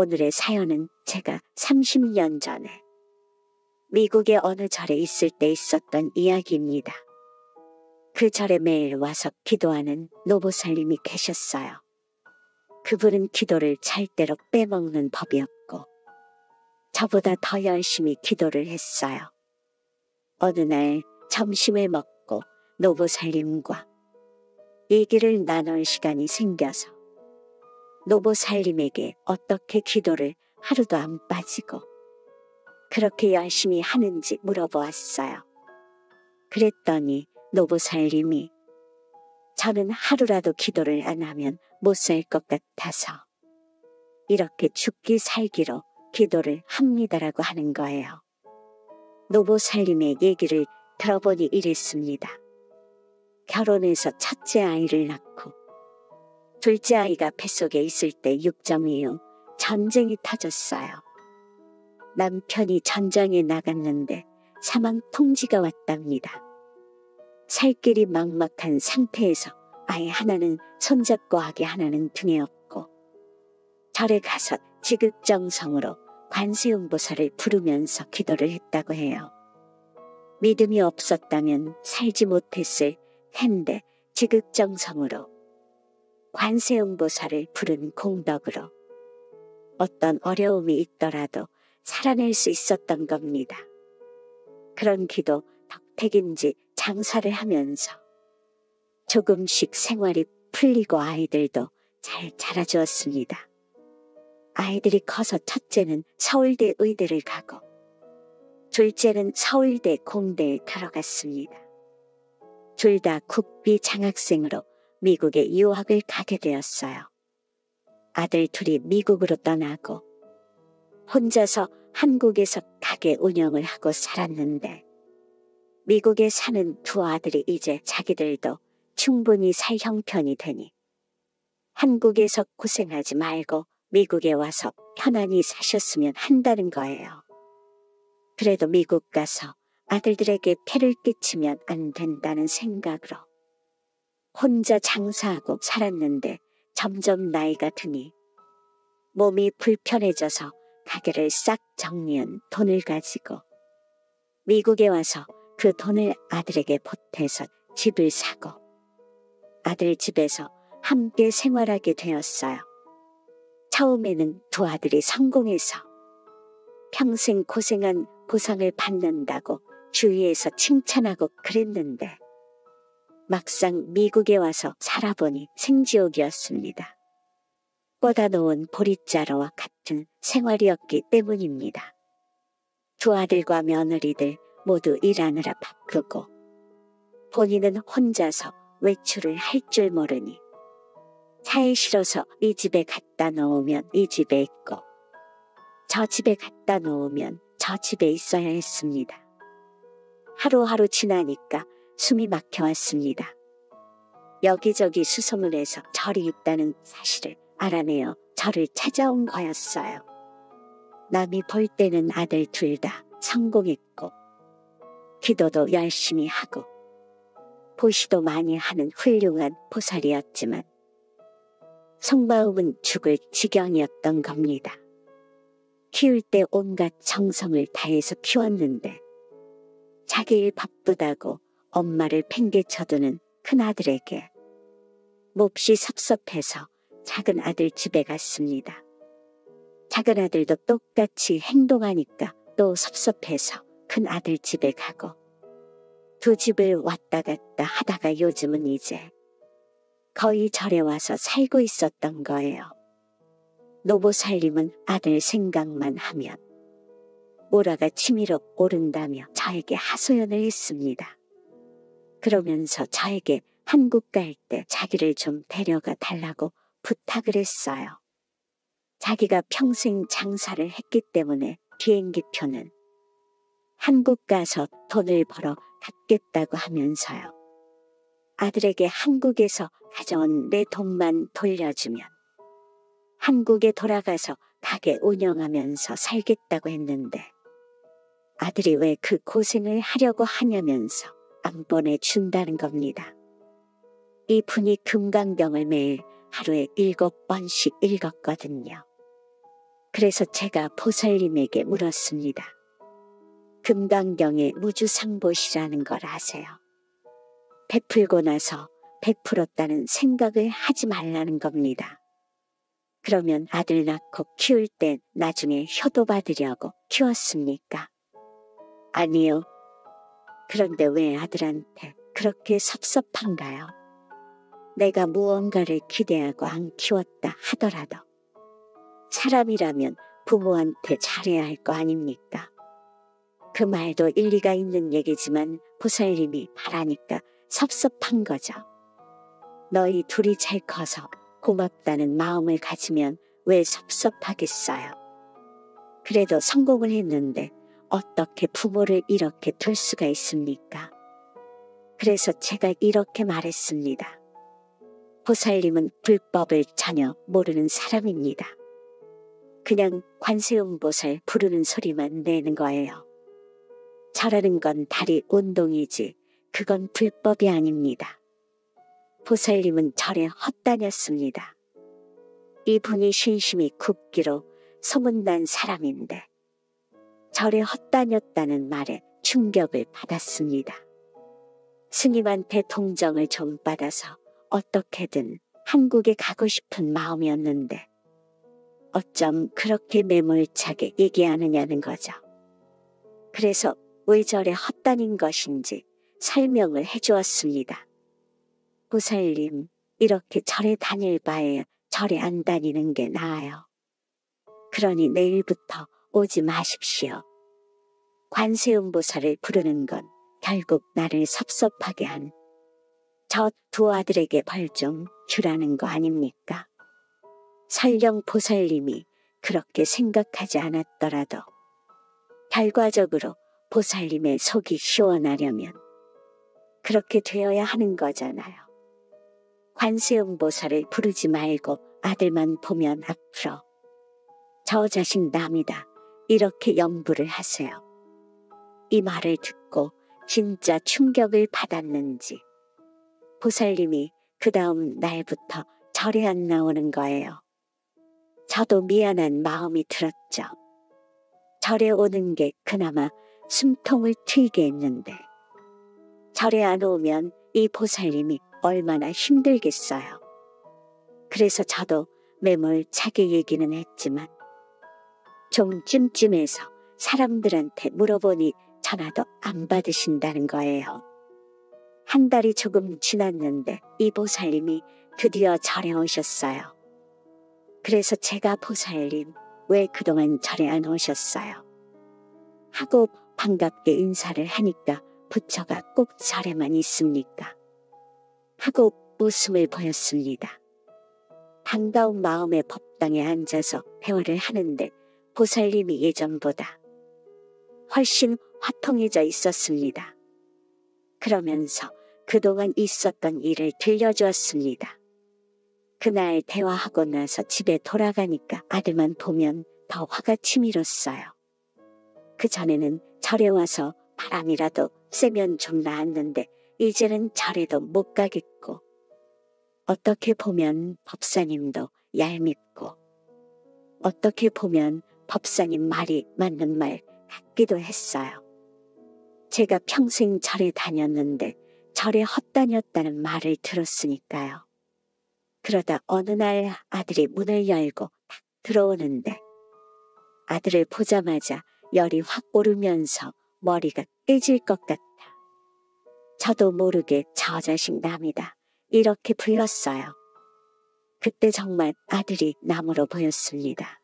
오늘의 사연은 제가 30년 전에 미국의 어느 절에 있을 때 있었던 이야기입니다. 그 절에 매일 와서 기도하는 노보살님이 계셨어요. 그분은 기도를 절대로 빼먹는 법이었고 저보다 더 열심히 기도를 했어요. 어느 날 점심을 먹고 노보살님과 얘기를 나눌 시간이 생겨서 노보살님에게 어떻게 기도를 하루도 안 빠지고 그렇게 열심히 하는지 물어보았어요. 그랬더니 노보살님이 저는 하루라도 기도를 안 하면 못 살 것 같아서 이렇게 죽기 살기로 기도를 합니다라고 하는 거예요. 노보살님의 얘기를 들어보니 이랬습니다. 결혼해서 첫째 아이를 낳고 둘째 아이가 뱃속에 있을 때 6점 이후 전쟁이 터졌어요. 남편이 전장에 나갔는데 사망 통지가 왔답니다. 살 길이 막막한 상태에서 아이 하나는 손잡고 아기 하나는 등에 업고 절에 가서 지극정성으로 관세음보살을 부르면서 기도를 했다고 해요. 믿음이 없었다면 살지 못했을 텐데 지극정성으로 관세음보살을 부른 공덕으로 어떤 어려움이 있더라도 살아낼 수 있었던 겁니다. 그런 기도 덕택인지 장사를 하면서 조금씩 생활이 풀리고 아이들도 잘 자라주었습니다. 아이들이 커서 첫째는 서울대 의대를 가고 둘째는 서울대 공대에 들어갔습니다. 둘 다 국비 장학생으로 미국에 유학을 가게 되었어요. 아들 둘이 미국으로 떠나고 혼자서 한국에서 가게 운영을 하고 살았는데 미국에 사는 두 아들이 이제 자기들도 충분히 살 형편이 되니 한국에서 고생하지 말고 미국에 와서 편안히 사셨으면 한다는 거예요. 그래도 미국 가서 아들들에게 폐를 끼치면 안 된다는 생각으로 혼자 장사하고 살았는데 점점 나이가 드니 몸이 불편해져서 가게를 싹 정리한 돈을 가지고 미국에 와서 그 돈을 아들에게 보태서 집을 사고 아들 집에서 함께 생활하게 되었어요. 처음에는 두 아들이 성공해서 평생 고생한 보상을 받는다고 주위에서 칭찬하고 그랬는데 막상 미국에 와서 살아보니 생지옥이었습니다. 꽂아놓은 보릿자루와 같은 생활이었기 때문입니다. 두 아들과 며느리들 모두 일하느라 바쁘고 본인은 혼자서 외출을 할 줄 모르니 차에 실어서 이 집에 갖다 놓으면 이 집에 있고 저 집에 갖다 놓으면 저 집에 있어야 했습니다. 하루하루 지나니까 숨이 막혀왔습니다. 여기저기 수소문 해서 절이 있다는 사실을 알아내어 절을 찾아온 거였어요. 남이 볼 때는 아들 둘 다 성공했고 기도도 열심히 하고 보시도 많이 하는 훌륭한 보살이었지만 속마음은 죽을 지경이었던 겁니다. 키울 때 온갖 정성을 다해서 키웠는데 자기 일 바쁘다고 엄마를 팽개쳐두는 큰아들에게 몹시 섭섭해서 작은 아들 집에 갔습니다. 작은 아들도 똑같이 행동하니까 또 섭섭해서 큰아들 집에 가고 두 집을 왔다 갔다 하다가 요즘은 이제 거의 절에 와서 살고 있었던 거예요. 노보살님은 아들 생각만 하면 오라가 치밀어 오른다며 저에게 하소연을 했습니다. 그러면서 저에게 한국 갈 때 자기를 좀 데려가 달라고 부탁을 했어요. 자기가 평생 장사를 했기 때문에 비행기표는 한국 가서 돈을 벌어 갖겠다고 하면서요. 아들에게 한국에서 가져온 내 돈만 돌려주면 한국에 돌아가서 가게 운영하면서 살겠다고 했는데 아들이 왜 그 고생을 하려고 하냐면서 안 보내준다는 겁니다. 이분이 금강경을 매일 하루에 7번씩 읽었거든요. 그래서 제가 보살님에게 물었습니다. 금강경에 무주상보시라는 걸 아세요? 베풀고 나서 베풀었다는 생각을 하지 말라는 겁니다. 그러면 아들 낳고 키울 때 나중에 효도 받으려고 키웠습니까? 아니요. 그런데 왜 아들한테 그렇게 섭섭한가요? 내가 무언가를 기대하고 안 키웠다 하더라도 사람이라면 부모한테 잘해야 할 거 아닙니까? 그 말도 일리가 있는 얘기지만 보살님이 바라니까 섭섭한 거죠. 너희 둘이 잘 커서 고맙다는 마음을 가지면 왜 섭섭하겠어요? 그래도 성공을 했는데 어떻게 부모를 이렇게 둘 수가 있습니까? 그래서 제가 이렇게 말했습니다. 보살님은 불법을 전혀 모르는 사람입니다. 그냥 관세음보살 부르는 소리만 내는 거예요. 절하는 건 다리 운동이지 그건 불법이 아닙니다. 보살님은 절에 헛다녔습니다. 이분이 신심이 굽기로 소문난 사람인데 절에 헛다녔다는 말에 충격을 받았습니다. 스님한테 동정을 좀 받아서 어떻게든 한국에 가고 싶은 마음이었는데 어쩜 그렇게 매몰차게 얘기하느냐는 거죠. 그래서 왜 절에 헛다닌 것인지 설명을 해주었습니다. 보살님, 이렇게 절에 다닐 바에 절에 안 다니는 게 나아요. 그러니 내일부터 오지 마십시오. 관세음보살을 부르는 건 결국 나를 섭섭하게 한 저 두 아들에게 벌 좀 주라는 거 아닙니까? 설령 보살님이 그렇게 생각하지 않았더라도 결과적으로 보살님의 속이 시원하려면 그렇게 되어야 하는 거잖아요. 관세음보살을 부르지 말고 아들만 보면 앞으로 저 자식 남이다 이렇게 염불을 하세요. 이 말을 듣고 진짜 충격을 받았는지 보살님이 그 다음 날부터 절에 안 나오는 거예요. 저도 미안한 마음이 들었죠. 절에 오는 게 그나마 숨통을 트이게 했는데 절에 안 오면 이 보살님이 얼마나 힘들겠어요. 그래서 저도 매몰차게 얘기는 했지만 좀 찜찜해서 사람들한테 물어보니 전화도 안 받으신다는 거예요. 한 달이 조금 지났는데 이 보살님이 드디어 절에 오셨어요. 그래서 제가 보살님 왜 그동안 절에 안 오셨어요? 하고 반갑게 인사를 하니까 부처가 꼭 절에만 있습니까? 하고 웃음을 보였습니다. 반가운 마음에 법당에 앉아서 대화를 하는데 보살님이 예전보다 훨씬 화통해져 있었습니다. 그러면서 그동안 있었던 일을 들려주었습니다. 그날 대화하고 나서 집에 돌아가니까 아들만 보면 더 화가 치밀었어요. 그 전에는 절에 와서 바람이라도 쐬면 좀 나았는데 이제는 절에도 못 가겠고 어떻게 보면 법사님도 얄밉고 어떻게 보면 법사님 말이 맞는 말 같기도 했어요. 제가 평생 절에 다녔는데 절에 헛다녔다는 말을 들었으니까요. 그러다 어느 날 아들이 문을 열고 탁 들어오는데 아들을 보자마자 열이 확 오르면서 머리가 깨질 것 같아. 저도 모르게 저 자식 남이다 이렇게 불렀어요. 그때 정말 아들이 남으로 보였습니다.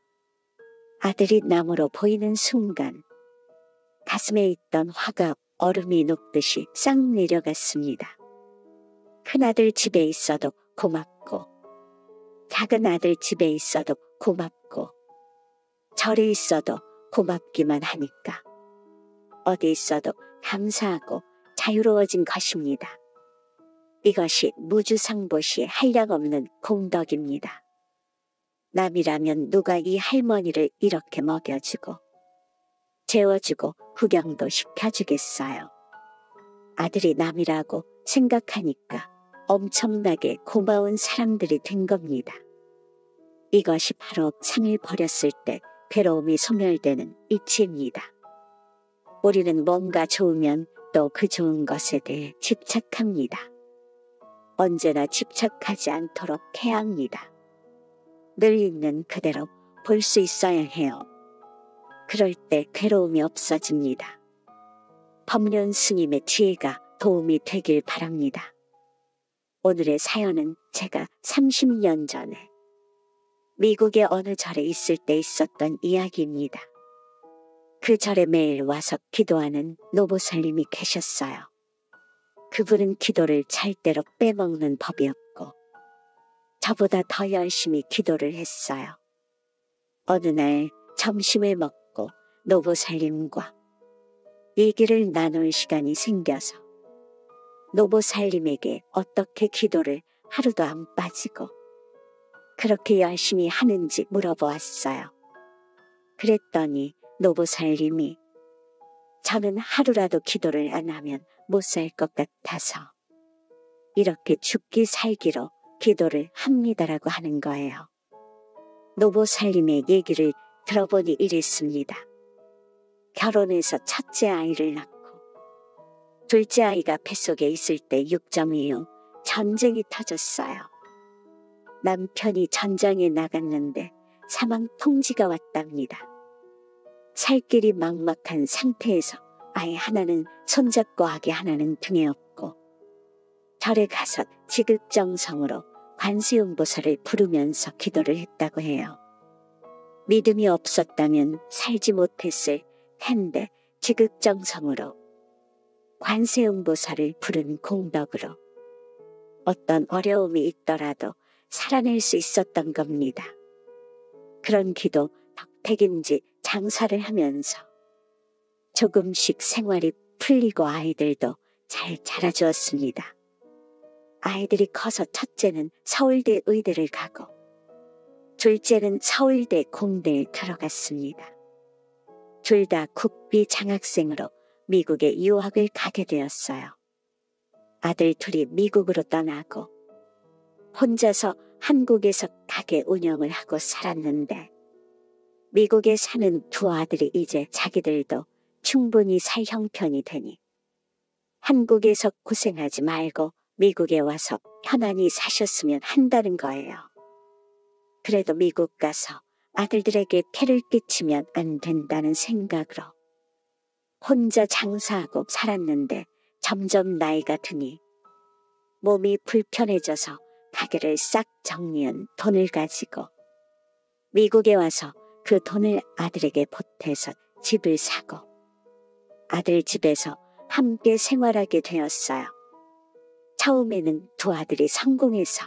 아들이 남으로 보이는 순간 가슴에 있던 화가 얼음이 녹듯이 싹 내려갔습니다. 큰아들 집에 있어도 고맙고 작은아들 집에 있어도 고맙고 절에 있어도 고맙기만 하니까 어디 있어도 감사하고 자유로워진 것입니다. 이것이 무주상보시의 한량없는 공덕입니다. 남이라면 누가 이 할머니를 이렇게 먹여주고 재워주고 구경도 시켜주겠어요. 아들이 남이라고 생각하니까 엄청나게 고마운 사람들이 된 겁니다. 이것이 바로 상을 버렸을 때 괴로움이 소멸되는 이치입니다. 우리는 뭔가 좋으면 또 그 좋은 것에 대해 집착합니다. 언제나 집착하지 않도록 해야 합니다. 늘 있는 그대로 볼 수 있어야 해요. 그럴 때 괴로움이 없어집니다. 법륜 스님의 지혜가 도움이 되길 바랍니다. 오늘의 사연은 제가 30년 전에 미국의 어느 절에 있을 때 있었던 이야기입니다. 그 절에 매일 와서 기도하는 노보살님이 계셨어요. 그분은 기도를 절대로 빼먹는 법이었고 저보다 더 열심히 기도를 했어요. 어느 날 점심을 먹고 노보살님과 얘기를 나눌 시간이 생겨서 노보살님에게 어떻게 기도를 하루도 안 빠지고 그렇게 열심히 하는지 물어보았어요. 그랬더니 노보살님이 저는 하루라도 기도를 안 하면 못 살 것 같아서 이렇게 죽기 살기로 기도를 합니다라고 하는 거예요. 노보살님의 얘기를 들어보니 이랬습니다. 결혼해서 첫째 아이를 낳고 둘째 아이가 뱃속에 있을 때 6점 이후 전쟁이 터졌어요. 남편이 전장에 나갔는데 사망 통지가 왔답니다. 살 길이 막막한 상태에서 아이 하나는 손잡고 아기 하나는 등에 업고 절에 가서 지극정성으로 관세음보살을 부르면서 기도를 했다고 해요. 믿음이 없었다면 살지 못했을 텐데 지극정성으로 관세음보살을 부른 공덕으로 어떤 어려움이 있더라도 살아낼 수 있었던 겁니다. 그런 기도 덕택인지 장사를 하면서 조금씩 생활이 풀리고 아이들도 잘 자라주었습니다. 아이들이 커서 첫째는 서울대 의대를 가고 둘째는 서울대 공대에 들어갔습니다. 둘 다 국비 장학생으로 미국에 유학을 가게 되었어요. 아들 둘이 미국으로 떠나고 혼자서 한국에서 가게 운영을 하고 살았는데 미국에 사는 두 아들이 이제 자기들도 충분히 살 형편이 되니 한국에서 고생하지 말고 미국에 와서 편안히 사셨으면 한다는 거예요. 그래도 미국 가서 아들들에게 폐를 끼치면 안 된다는 생각으로 혼자 장사하고 살았는데 점점 나이가 드니 몸이 불편해져서 가게를 싹 정리한 돈을 가지고 미국에 와서 그 돈을 아들에게 보태서 집을 사고 아들 집에서 함께 생활하게 되었어요. 처음에는 두 아들이 성공해서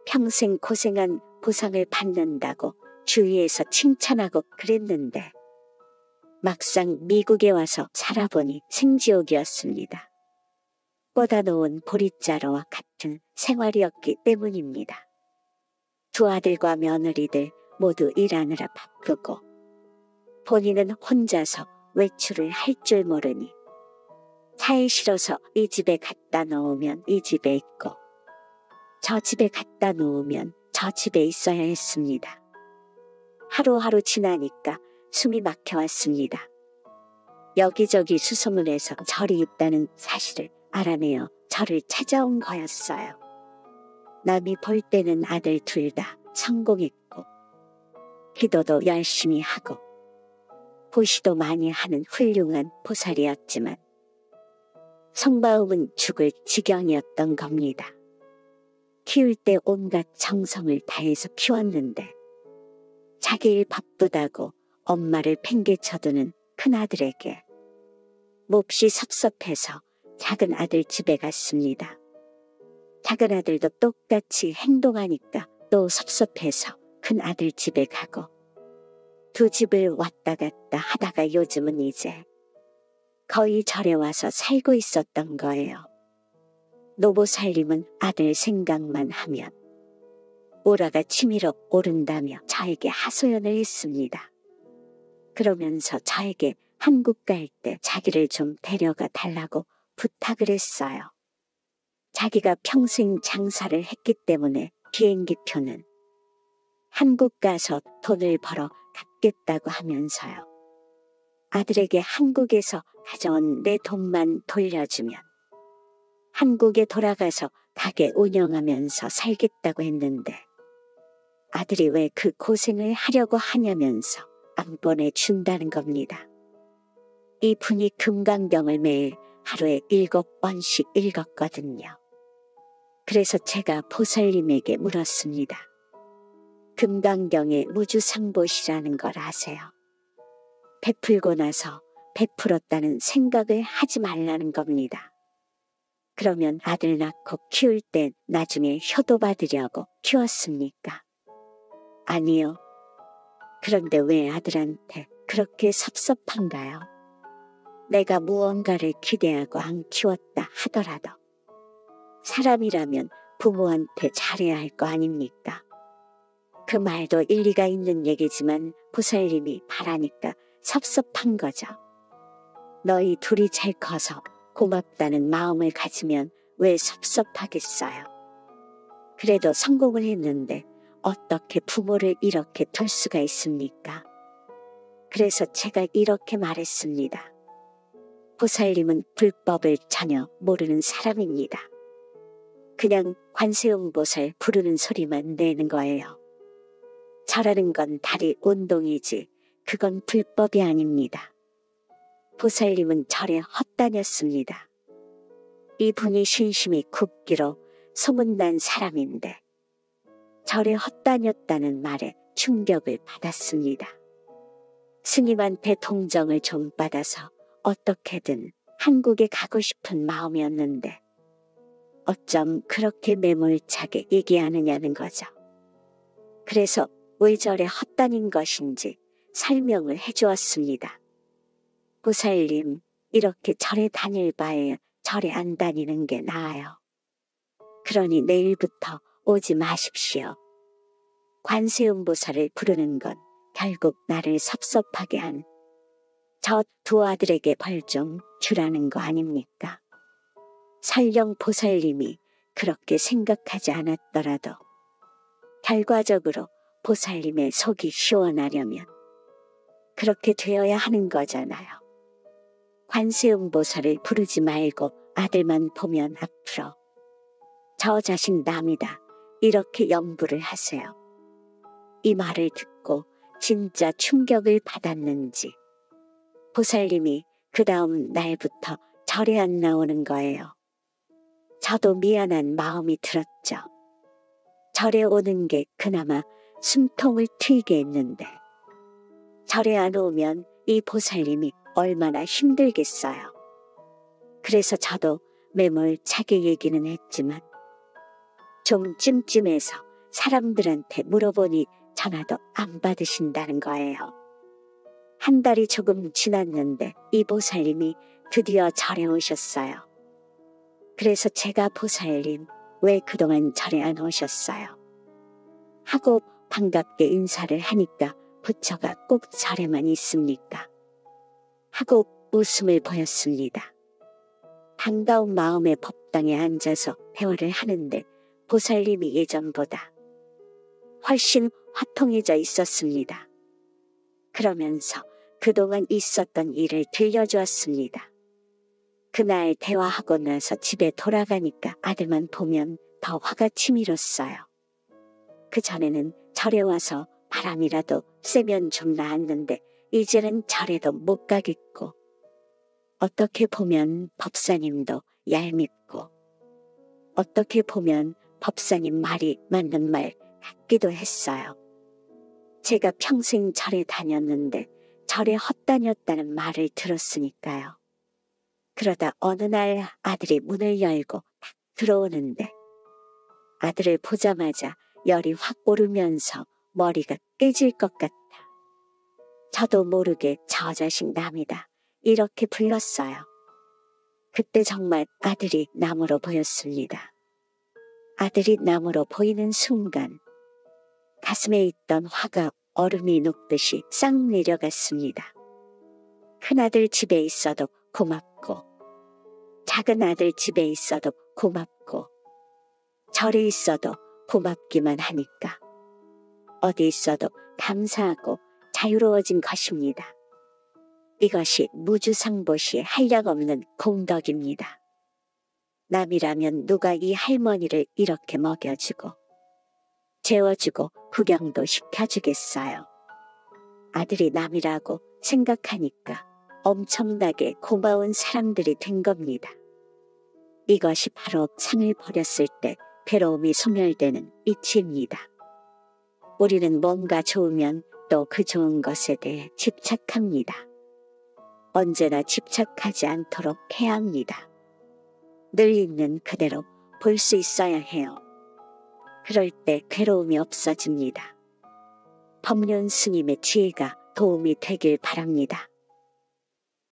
평생 고생한 보상을 받는다고 주위에서 칭찬하고 그랬는데 막상 미국에 와서 살아보니 생지옥이었습니다. 꽂아놓은 보릿자루와 같은 생활이었기 때문입니다. 두 아들과 며느리들 모두 일하느라 바쁘고 본인은 혼자서 외출을 할 줄 모르니 차에 실어서 이 집에 갖다 놓으면 이 집에 있고 저 집에 갖다 놓으면 저 집에 있어야 했습니다. 하루하루 지나니까 숨이 막혀왔습니다. 여기저기 수소문해서 절이 있다는 사실을 알아내어 절을 찾아온 거였어요. 남이 볼 때는 아들 둘 다 성공했고 기도도 열심히 하고 보시도 많이 하는 훌륭한 보살이었지만 속마음은 죽을 지경이었던 겁니다. 키울 때 온갖 정성을 다해서 키웠는데 자기 일 바쁘다고 엄마를 팽개쳐두는 큰아들에게 몹시 섭섭해서 작은 아들 집에 갔습니다. 작은 아들도 똑같이 행동하니까 또 섭섭해서 큰아들 집에 가고 두 집을 왔다 갔다 하다가 요즘은 이제 거의 절에 와서 살고 있었던 거예요. 노보살님은 아들 생각만 하면 오라가 치밀어 오른다며 저에게 하소연을 했습니다. 그러면서 저에게 한국 갈 때 자기를 좀 데려가 달라고 부탁을 했어요. 자기가 평생 장사를 했기 때문에 비행기표는 한국 가서 돈을 벌어 갚겠다고 하면서요. 아들에게 한국에서 가져온 내 돈만 돌려주면 한국에 돌아가서 가게 운영하면서 살겠다고 했는데 아들이 왜 그 고생을 하려고 하냐면서 안 보내준다는 겁니다. 이분이 금강경을 매일 하루에 7번씩 읽었거든요. 그래서 제가 보살님에게 물었습니다. 금강경의 무주상보시라는 걸 아세요? 베풀고 나서 베풀었다는 생각을 하지 말라는 겁니다. 그러면 아들 낳고 키울 땐 나중에 효도 받으려고 키웠습니까? 아니요. 그런데 왜 아들한테 그렇게 섭섭한가요? 내가 무언가를 기대하고 안 키웠다 하더라도 사람이라면 부모한테 잘해야 할 거 아닙니까? 그 말도 일리가 있는 얘기지만 보살님이 바라니까 섭섭한 거죠. 너희 둘이 잘 커서 고맙다는 마음을 가지면 왜 섭섭하겠어요? 그래도 성공을 했는데 어떻게 부모를 이렇게 둘 수가 있습니까? 그래서 제가 이렇게 말했습니다. 보살님은 불법을 전혀 모르는 사람입니다. 그냥 관세음보살 부르는 소리만 내는 거예요. 절하는 건 다리 운동이지 그건 불법이 아닙니다. 보살님은 절에 헛다녔습니다. 이분이 신심이 굽기로 소문난 사람인데 절에 헛다녔다는 말에 충격을 받았습니다. 스님한테 동정을 좀 받아서 어떻게든 한국에 가고 싶은 마음이었는데 어쩜 그렇게 매몰차게 얘기하느냐는 거죠. 그래서 왜 절에 헛다닌 것인지 설명을 해주었습니다. 보살님, 이렇게 절에 다닐 바에 절에 안 다니는 게 나아요. 그러니 내일부터 오지 마십시오. 관세음보살을 부르는 건 결국 나를 섭섭하게 한 저 두 아들에게 벌 좀 주라는 거 아닙니까? 설령 보살님이 그렇게 생각하지 않았더라도 결과적으로 보살님의 속이 시원하려면 그렇게 되어야 하는 거잖아요. 관세음보살을 부르지 말고 아들만 보면 앞으로 저 자식 남이다 이렇게 염불을 하세요. 이 말을 듣고 진짜 충격을 받았는지 보살님이 그 다음 날부터 절에 안 나오는 거예요. 저도 미안한 마음이 들었죠. 절에 오는 게 그나마 숨통을 트이게 했는데 절에 안 오면 이 보살님이 얼마나 힘들겠어요. 그래서 저도 매몰차게 얘기는 했지만 좀 찜찜해서 사람들한테 물어보니 전화도 안 받으신다는 거예요. 한 달이 조금 지났는데 이 보살님이 드디어 절에 오셨어요. 그래서 제가 보살님 왜 그동안 절에 안 오셨어요? 하고 반갑게 인사를 하니까 부처가 꼭 절에만 있습니까? 하고 웃음을 보였습니다. 반가운 마음에 법당에 앉아서 대화를 하는데 보살님이 예전보다 훨씬 화통해져 있었습니다. 그러면서 그동안 있었던 일을 들려주었습니다. 그날 대화하고 나서 집에 돌아가니까 아들만 보면 더 화가 치밀었어요. 그전에는 절에 와서 바람이라도 쐬면 좀 나았는데 이제는 절에도 못 가겠고 어떻게 보면 법사님도 얄밉고 어떻게 보면 법사님 말이 맞는 말 같기도 했어요. 제가 평생 절에 다녔는데 절에 헛다녔다는 말을 들었으니까요. 그러다 어느 날 아들이 문을 열고 탁 들어오는데 아들을 보자마자 열이 확 오르면서 머리가 깨질 것 같아. 저도 모르게 저 자식 남이다 이렇게 불렀어요. 그때 정말 아들이 남으로 보였습니다. 아들이 남으로 보이는 순간 가슴에 있던 화가 얼음이 녹듯이 싹 내려갔습니다. 큰아들 집에 있어도 고맙고 작은 아들 집에 있어도 고맙고 절에 있어도 고맙기만 하니까 어디 있어도 감사하고 자유로워진 것입니다. 이것이 무주상보시의 한량없는 공덕입니다. 남이라면 누가 이 할머니를 이렇게 먹여주고 재워주고 구경도 시켜주겠어요. 아들이 남이라고 생각하니까 엄청나게 고마운 사람들이 된 겁니다. 이것이 바로 상을 버렸을 때 괴로움이 소멸되는 이치입니다. 우리는 뭔가 좋으면 또 그 좋은 것에 대해 집착합니다. 언제나 집착하지 않도록 해야 합니다. 늘 있는 그대로 볼 수 있어야 해요. 그럴 때 괴로움이 없어집니다. 법륜 스님의 지혜가 도움이 되길 바랍니다.